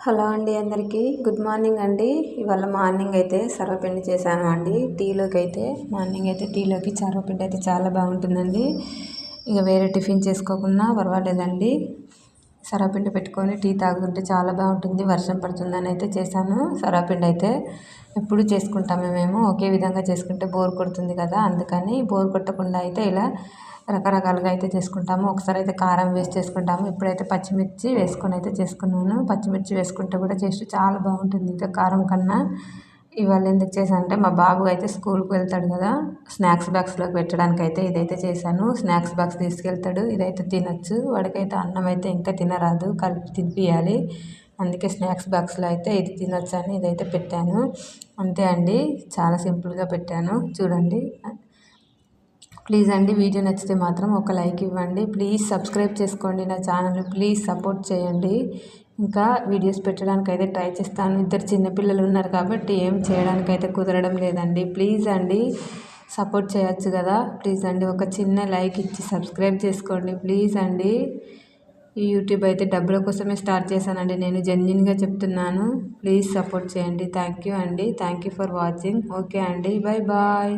Hello అండి, అందరికీ good morning అండి. ఇవాళ మార్నింగ్ అయితే సర్వపిండి చేశాను అండి. టీలోకి అయితే మార్నింగ్ అయితే టీలోకి సర్వపిండి అయితే చాలా బాగుంటుందండి. ఇక వేరే టిఫిన్ చేసుకోకుండా పర్వాలేదండి, సర్వపిండి పెట్టుకొని టీ తాగుతుంటే చాలా బాగుంటుంది. వర్షం పడుతుందని అయితే చేశాను. సర్వపిండి అయితే ఎప్పుడు చేసుకుంటాము మేము ఒకే విధంగా చేసుకుంటే బోర్ కొడుతుంది కదా, అందుకని బోర్ కొట్టకుండా అయితే ఇలా రకరకాలుగా అయితే చేసుకుంటాము. ఒకసారి అయితే కారం వేసి చేసుకుంటాము, ఇప్పుడైతే పచ్చిమిర్చి వేసుకొని అయితే చేసుకున్నాను. పచ్చిమిర్చి వేసుకుంటే కూడా టేస్ట్ చాలా బాగుంటుంది ఇంకా కారం కన్నా. ఇవాళ ఎందుకు చేశాను అంటే మా బాబు అయితే స్కూల్కి వెళ్తాడు కదా, స్నాక్స్ బాక్స్లోకి పెట్టడానికి అయితే ఇదైతే చేశాను. స్నాక్స్ బాక్స్ తీసుకెళ్తాడు, ఇదైతే తినొచ్చు. వాడికైతే అన్నం అయితే ఇంకా తినరాదు, కలిపి తినిపించాలి. అందుకే స్నాక్స్ బాక్స్లో అయితే ఇది తినొచ్చు అని ఇదైతే పెట్టాను. అంతే అండి, చాలా సింపుల్గా పెట్టాను. చూడండి, ప్లీజ్ అండి, వీడియో నచ్చితే మాత్రం ఒక లైక్ ఇవ్వండి. ప్లీజ్ సబ్స్క్రైబ్ చేసుకోండి నా ఛానల్ని, ప్లీజ్ సపోర్ట్ చేయండి. ఇంకా వీడియోస్ పెట్టడానికి అయితే ట్రై చేస్తాను. ఇద్దరు చిన్నపిల్లలు ఉన్నారు కాబట్టి ఏం చేయడానికి అయితే కుదరడం లేదండి. ప్లీజ్ అండి, సపోర్ట్ చేయొచ్చు కదా. ప్లీజ్ అండి, ఒక చిన్న లైక్ ఇచ్చి సబ్స్క్రైబ్ చేసుకోండి ప్లీజ్ అండి. ఈ యూట్యూబ్ అయితే డబ్బుల కోసమే స్టార్ట్ చేశానండి, నేను జెన్యున్గా చెప్తున్నాను. ప్లీజ్ సపోర్ట్ చేయండి. థ్యాంక్ యూ అండి, thank you for watching. Okay అండి, బాయ్ బాయ్.